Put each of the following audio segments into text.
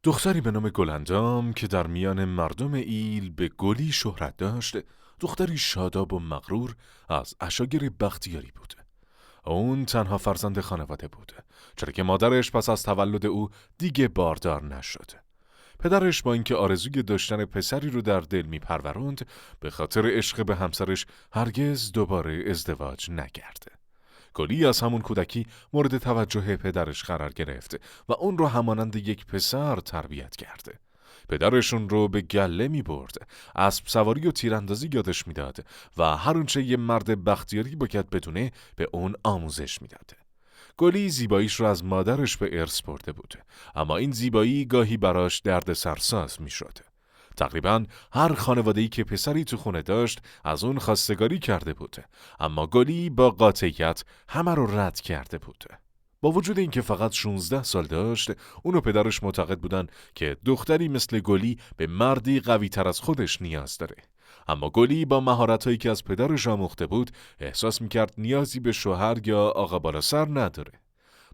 دختری به نام گلندام که در میان مردم ایل به گلی شهرت داشت، دختری شاداب و مغرور از عشایر بختیاری بود. اون تنها فرزند خانواده بود، چرا که مادرش پس از تولد او دیگه باردار نشد. پدرش با اینکه آرزوی داشتن پسری رو در دل میپروراند، به خاطر عشق به همسرش هرگز دوباره ازدواج نکرد. گلی از همون کودکی مورد توجه پدرش قرار گرفت و اون رو همانند یک پسر تربیت کرده. پدرشون رو به گله می برد، اسب سواری و تیراندازی یادش میداد و هر اونچه یه مرد بختیاری باید بدونه به اون آموزش میداد. گلی زیباییش رو از مادرش به ارث برده بود، اما این زیبایی گاهی براش درد سرساز میشد. تقریباً هر خانواده‌ای که پسری تو خونه داشت از اون خواستگاری کرده بود، اما گلی با قاطعیت همه رو رد کرده بود. با وجود اینکه فقط 16 سال داشت، اون و پدرش معتقد بودن که دختری مثل گلی به مردی قوی تر از خودش نیاز داره. اما گلی با مهارت‌هایی که از پدرش آموخته بود، احساس می‌کرد نیازی به شوهر یا آقا بالا سر نداره.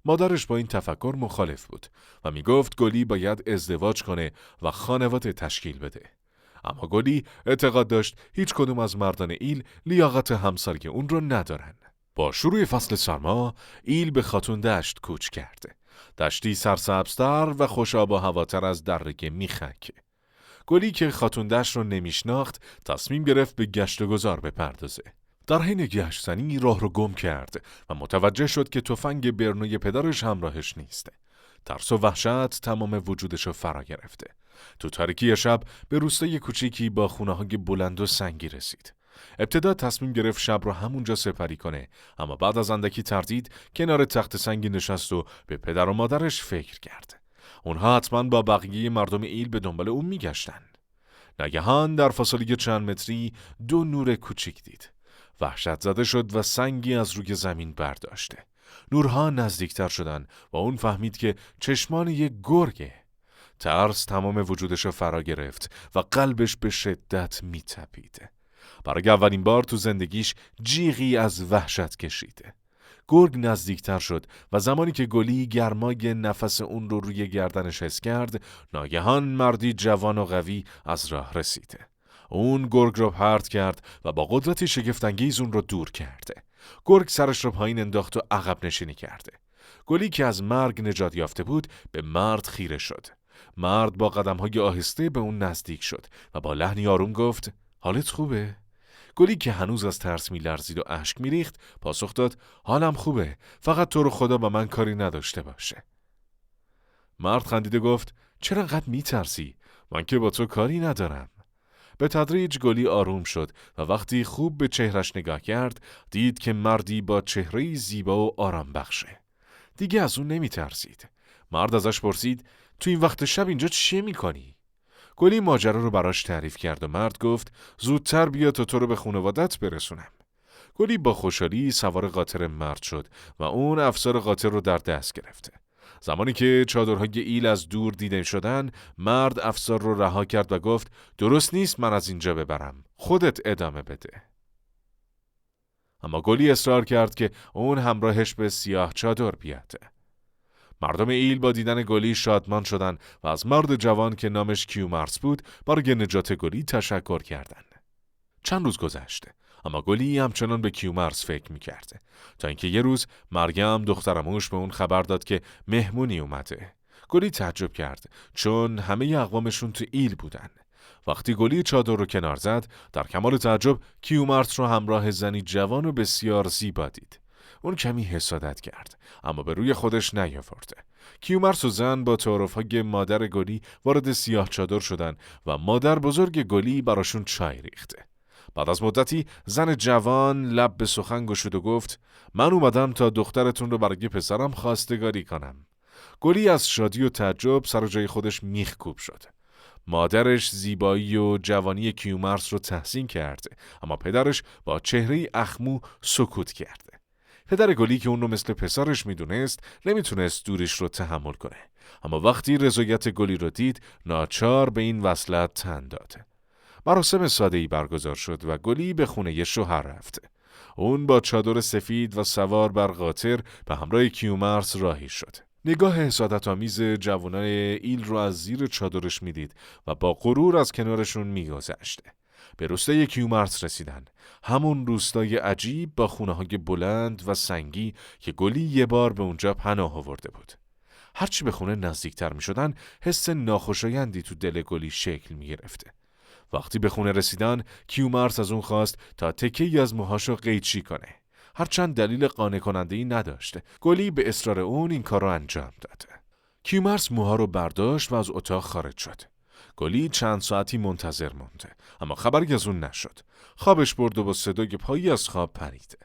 مادرش با این تفکر مخالف بود و میگفت گلی باید ازدواج کنه و خانواده تشکیل بده. اما گلی اعتقاد داشت هیچ کدوم از مردان ایل لیاقت همسری اون رو ندارن. با شروع فصل سرما، ایل به خاتون دشت کوچ کرده. دشتی سرسبزتر و خوش آب و هواتر از دره میخک. گلی که خاتون دشت رو نمیشناخت، تصمیم گرفت به گشت و گذار بپردازه. در حین گشتنی راه رو گم کرد و متوجه شد که تفنگ برنوی پدرش همراهش نیست. ترس و وحشت تمام وجودش رو فرا گرفته. تو تاریکی شب به روستای کوچیکی با خونه‌های بلند و سنگی رسید. ابتدا تصمیم گرفت شب رو همونجا سپری کنه، اما بعد از اندکی تردید کنار تخت سنگی نشست و به پدر و مادرش فکر کرد. اونها حتما با بقیه مردم ایل به دنبال اون میگشتن. ناگهان در فاصله چند متری 2 نور کوچیک دید. وحشت زده شد و سنگی از روی زمین برداشته. نورها نزدیکتر شدن و اون فهمید که چشمان یک گرگه. ترس تمام وجودش رو فرا گرفت و قلبش به شدت میتپید. برای اولین بار تو زندگیش جیغی از وحشت کشیده. گرگ نزدیکتر شد و زمانی که گلی گرمای نفس اون رو روی گردنش حس کرد، ناگهان مردی جوان و قوی از راه رسیده. اون گرگ رو پرت کرد و با قدرتی شگفت‌انگیز اون رو دور کرده. گرگ سرش رو پایین انداخت و عقب نشینی کرده. گلی که از مرگ نجات یافته بود به مرد خیره شد. مرد با قدم‌های آهسته به اون نزدیک شد و با لحنی آروم گفت: حالت خوبه؟ گلی که هنوز از ترس می‌لرزید و اشک می‌ریخت پاسخ داد: حالم خوبه، فقط تو رو خدا با من کاری نداشته باشه. مرد خندیده گفت: چرا انقدر می‌ترسی؟ من که با تو کاری ندارم. به تدریج گلی آروم شد و وقتی خوب به چهرش نگاه کرد دید که مردی با چهره زیبا و آرام بخشه. دیگه از اون نمی‌ترسید. مرد ازش پرسید: تو این وقت شب اینجا چی می‌کنی؟ گلی ماجرا رو براش تعریف کرد و مرد گفت: زودتر بیا تا تو رو به خانواده‌ات برسونم. گلی با خوشحالی سوار قاطر مرد شد و اون افسار قاطر رو در دست گرفته. زمانی که چادرهای ایل از دور دیده شدن، مرد افسار رو رها کرد و گفت: درست نیست من از اینجا ببرم، خودت ادامه بده. اما گلی اصرار کرد که اون همراهش به سیاه چادر بیاد. مردم ایل با دیدن گلی شادمان شدند و از مرد جوان که نامش کیومرث بود برای نجات گلی تشکر کردند. چند روز گذشته، اما گلی همچنان به کیومرث فکر می‌کرد تا اینکه یه روز مریم دخترموش به اون خبر داد که مهمونی اومده. گلی تعجب کرد چون همه اقوامشون تو ایل بودن. وقتی گلی چادر رو کنار زد، در کمال تعجب کیومرث رو همراه زنی جوان و بسیار زیبا دید. اون کمی حسادت کرد، اما به روی خودش نیاورد. کیومرث و زن با تعارف‌های مادر گلی وارد سیاه چادر شدن و مادر بزرگ گلی براشون چای ریخته. بعد از مدتی زن جوان لب به سخن گشود و گفت: من اومدم تا دخترتون رو برای پسرم خواستگاری کنم. گلی از شادی و تعجب سر جای خودش میخ کوب شد. مادرش زیبایی و جوانی کیومرث رو تحسین کرد، اما پدرش با چهره اخمو سکوت کرده. پدر گلی که اون رو مثل پسرش میدونست نمیتونست دورش رو تحمل کنه، اما وقتی رضایت گلی رو دید ناچار به این وصلت تن داد. مراسم ساده‌ای برگزار شد و گلی به خونه شوهر رفت. اون با چادر سفید و سوار بر قاطر به همراه کیومرث راهی شد. نگاه حسادت‌آمیز جوانای ایل رو از زیر چادرش میدید و با غرور از کنارشون میگذشت. به روستای کیومرث رسیدن. همون روستای عجیب با خونه‌های بلند و سنگی که گلی یه بار به اونجا پناه آورده بود. هرچی به خونه نزدیکتر می‌شدن، حس ناخوشایندی تو دل گلی شکل می‌گرفته. وقتی به خونه رسیدن، کیومرث از اون خواست تا تکه‌ای از موهاشو قیچی کنه. هرچند دلیل قانع کننده‌ای نداشته، گلی به اصرار اون این کار رو انجام داد. کیومرث موها رو برداشت و از اتاق خارج شد. گلی چند ساعتی منتظر مونده، اما خبری از اون نشد. خوابش برد و با صدای پایی از خواب پرید.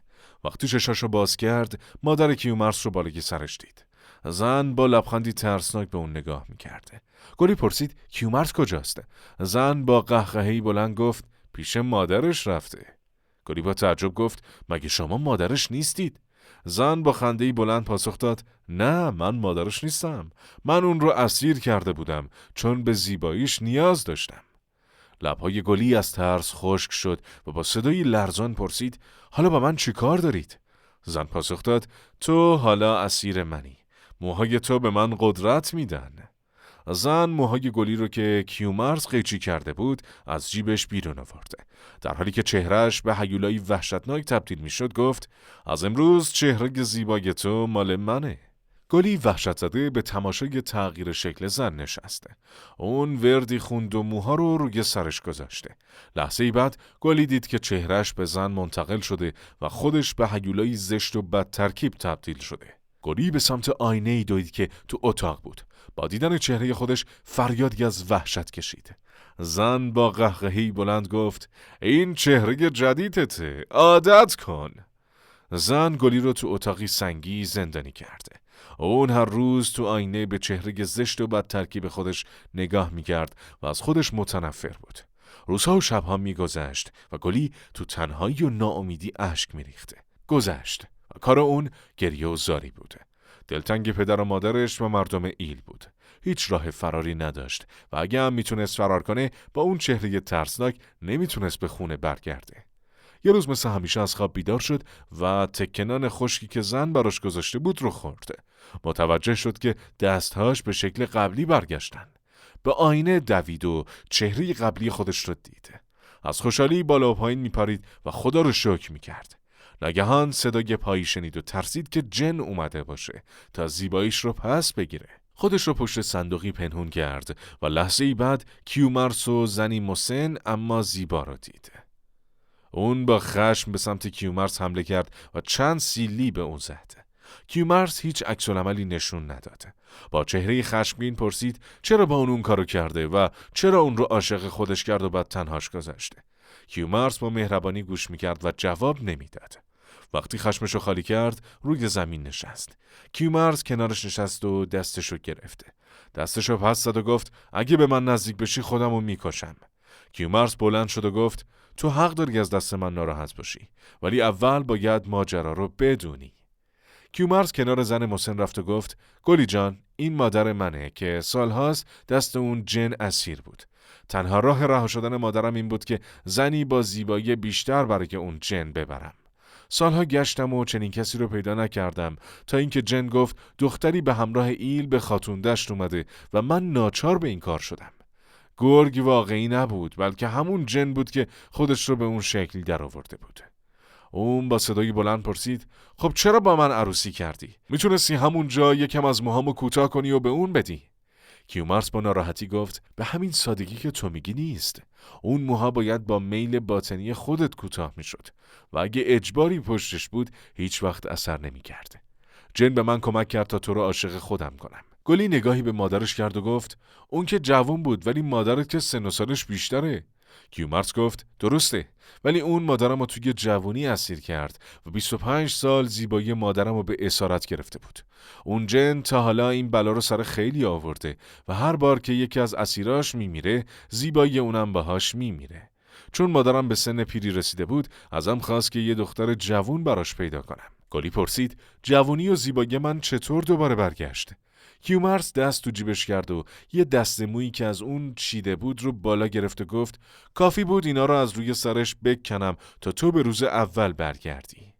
وقتی چشاشو باز کرد، مادر کیومرث رو بالای سرش دید. زن با لبخندی ترسناک به اون نگاه میکرده. گلی پرسید کیومرث کجاست؟ زن با قهقهه‌ای بلند گفت پیش مادرش رفته. گلی با تعجب گفت مگه شما مادرش نیستید؟ زن با خنده‌ای بلند پاسخ داد نه، من مادرش نیستم. من اون رو اسیر کرده بودم چون به زیباییش نیاز داشتم. لب‌های گلی از ترس خشک شد و با صدایی لرزان پرسید حالا با من چی کار دارید؟ زن پاسخ داد تو حالا اسیر منی. موهای تو به من قدرت میدن. زن موهای گلی رو که کیومرث قیچی کرده بود از جیبش بیرون آورده. در حالی که چهرهش به هیولایی وحشتناک تبدیل میشد گفت از امروز چهره زیبای تو مال منه. گلی وحشت زده به تماشای تغییر شکل زن نشسته. اون وردی خوند و موها رو روی سرش گذاشته. لحظه‌ای بعد گلی دید که چهرهش به زن منتقل شده و خودش به هیولایی زشت و بد ترکیب تبدیل شده. گلی به سمت آینه‌ای دوید که تو اتاق بود. با دیدن چهره خودش فریادی از وحشت کشید. زن با قهقهی بلند گفت این چهره جدیدته، عادت کن. زن گلی رو تو اتاقی سنگی زندانی کرده. اون هر روز تو آینه به چهره زشت و بد ترکیب خودش نگاه میکرد و از خودش متنفر بود. روزها و شبها میگذشت و گلی تو تنهایی و ناامیدی اشک میریخته. گذشت و کار اون گریه و زاری بوده. دلتنگ پدر و مادرش و مردم ایل بود. هیچ راه فراری نداشت و اگه هم میتونست فرار کنه با اون چهره ترسناک نمیتونست به خونه برگرده. یه روز مثل همیشه از خواب بیدار شد و تکنان خشکی که زن براش گذاشته بود رو خورده. متوجه شد که دستهاش به شکل قبلی برگشتن. به آینه دوید و چهره قبلی خودش رو دید. از خوشحالی بالا و پایین میپرید و خدا رو شکر میکرد. ناگهان صدای پایی شنید و ترسید که جن اومده باشه تا زیباییش رو پس بگیره. خودش رو پشت صندوقی پنهون کرد و لحظه‌ای بعد کیومرث و زنی مسن اما زیبا رو دید. اون با خشم به سمت کیومرث حمله کرد و چند سیلی به اون زد. کیومرث هیچ عکس‌العملی نشون نداد. با چهره خشمگین پرسید چرا با اون کارو کرده و چرا اون رو عاشق خودش کرد و بعد تنهاش گذاشته. کیومرث با مهربانی گوش میکرد و جواب نمیداد. وقتی خشمشو خالی کرد روی زمین نشست. کیومرث کنارش نشست و دستشو گرفته. دستشو پس زد و گفت اگه به من نزدیک بشی خودمو میکشم. کیومرث بلند شد و گفت تو حق داری از دست من ناراحت باشی، ولی اول باید ماجرا رو بدونی. کیومرث کنار زن مسن رفت و گفت گلی جان این مادر منه که سالهاست دست اون جن اسیر بود. تنها راه رها شدن مادرم این بود که زنی با زیبایی بیشتر برای اون جن ببرم. سالها گشتم و چنین کسی رو پیدا نکردم تا اینکه جن گفت دختری به همراه ایل به خاتون دشت اومده و من ناچار به این کار شدم. گرگ واقعی نبود بلکه همون جن بود که خودش رو به اون شکلی در آورده بود. اون با صدای بلند پرسید خب چرا با من عروسی کردی؟ میتونستی همونجا یکم از موهامو کوتاه کنی و به اون بدی؟ کیومرث با ناراحتی گفت به همین سادگی که تو میگی نیست. اون موها باید با میل باطنی خودت کوتاه میشد و اگه اجباری پشتش بود هیچ وقت اثر نمیکرد. جن به من کمک کرد تا تو رو عاشق خودم کنم. گلی نگاهی به مادرش کرد و گفت اون که جوان بود ولی مادرت که سن و سالش بیشتره. کیومرث گفت درسته، ولی اون مادرم رو توی جوانی اسیر کرد و 25 سال زیبایی مادرم رو به اسارت گرفته بود. اون جن تا حالا این بلا رو سر خیلی آورده و هر بار که یکی از اسیراش میمیره زیبایی اونم باهاش میمیره. چون مادرم به سن پیری رسیده بود ازم خواست که یه دختر جوون براش پیدا کنم. گلی پرسید جوانی و زیبایی من چطور دوباره برگشت؟ کیومرث دست تو جیبش کرد و یه دسته مویی که از اون چیده بود رو بالا گرفت و گفت کافی بود اینا رو از روی سرش بکنم تا تو به روز اول برگردی.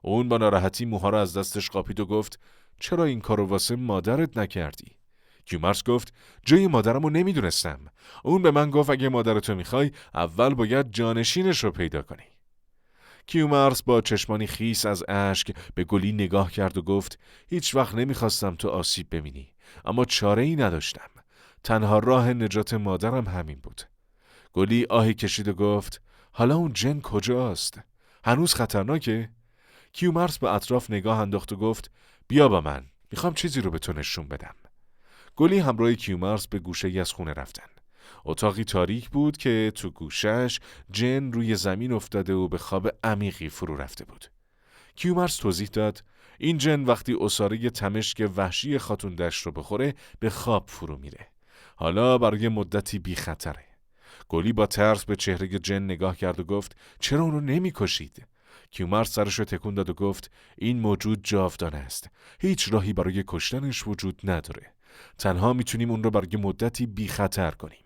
اون با ناراحتی موها رو از دستش قاپید و گفت چرا این کارو واسه مادرت نکردی؟ کیومرث گفت جای مادرمو نمیدونستم. اون به من گفت اگه مادرتو میخوای اول باید جانشینش رو پیدا کنی. کیومرث با چشمانی خیس از اشک به گلی نگاه کرد و گفت هیچ وقت نمیخواستم تو آسیب ببینی، اما چاره‌ای نداشتم. تنها راه نجات مادرم همین بود. گلی آهی کشید و گفت حالا اون جن کجاست؟ هنوز خطرناکه؟ کیومرث به اطراف نگاه انداخت و گفت بیا با من، میخوام چیزی رو به تو نشون بدم. گلی همراه کیومرث به گوشه‌ای از خونه رفتن. اتاقی تاریک بود که تو گوشش جن روی زمین افتاده و به خواب عمیقی فرو رفته بود. کیومرث توضیح داد این جن وقتی عصاره تمشک وحشی خاتون دشت رو بخوره به خواب فرو میره. حالا برای مدتی بی خطره. گلی با ترس به چهره جن نگاه کرد و گفت چرا اونو نمی‌کشید؟ کیومرث سرش رو تکون داد و گفت این موجود جاودانه است. هیچ راهی برای کشتنش وجود نداره. تنها میتونیم اون رو برای مدتی بی خطر کنیم.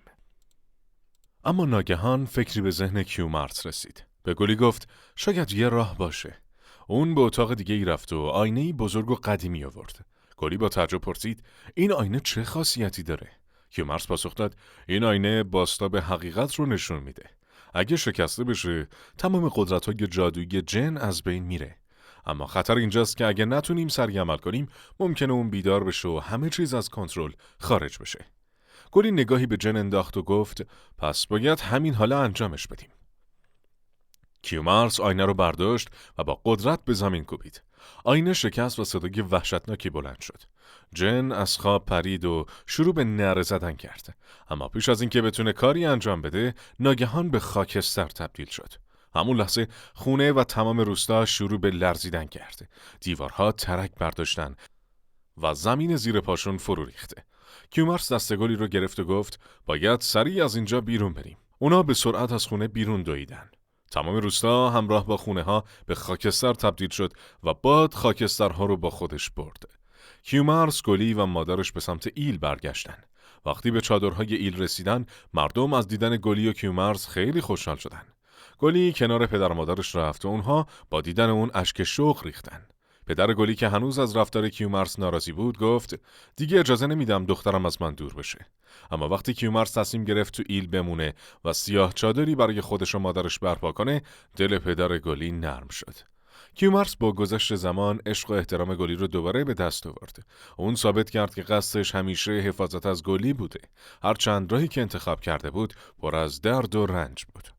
اما ناگهان فکری به ذهن کیومرث رسید. به گلی گفت شاید یه راه باشه. اون به اتاق دیگه ای رفت و آینه‌ای بزرگ و قدیمی آورد. گلی با تعجب پرسید این آینه چه خاصیتی داره؟ کیومرث پاسخ داد این آینه بازتاب حقیقت رو نشون میده. اگه شکسته بشه تمام قدرت‌های جادویی جن از بین میره. اما خطر اینجاست که اگه نتونیم سریع عمل کنیم ممکنه اون بیدار بشه و همه چیز از کنترل خارج بشه. گلی نگاهی به جن انداخت و گفت پس باید همین حالا انجامش بدیم. کیومرث آینه رو برداشت و با قدرت به زمین کوبید. آینه شکست و صدای وحشتناکی بلند شد. جن از خواب پرید و شروع به نعره زدن کرد. اما پیش از اینکه بتونه کاری انجام بده، ناگهان به خاکستر تبدیل شد. همون لحظه خونه و تمام روستا شروع به لرزیدن کرد. دیوارها ترک برداشتن و زمین زیر پاشون فرو ریخته. کیومرث دست گلی رو گرفت و گفت باید سریع از اینجا بیرون بریم. اونا به سرعت از خونه بیرون دویدن. تمام روستا همراه با خونه ها به خاکستر تبدیل شد و باد خاکسترها رو با خودش برد. کیومرث، گلی و مادرش به سمت ایل برگشتن. وقتی به چادرهای ایل رسیدن، مردم از دیدن گلی و کیومرث خیلی خوشحال شدن. گلی کنار پدر و مادرش رفت و اونها با دیدن اون اشک شوق ریختن. پدر گلی که هنوز از رفتار کیومرث ناراضی بود گفت دیگه اجازه نمیدم دخترم از من دور بشه. اما وقتی کیومرث تصمیم گرفت تو ایل بمونه و سیاه چادری برای خودش و مادرش برپا کنه، دل پدر گلی نرم شد. کیومرث با گذشت زمان عشق و احترام گلی رو دوباره به دست آورد. اون ثابت کرد که قصدش همیشه حفاظت از گلی بوده. هرچند راهی که انتخاب کرده بود پر از درد و رنج بود.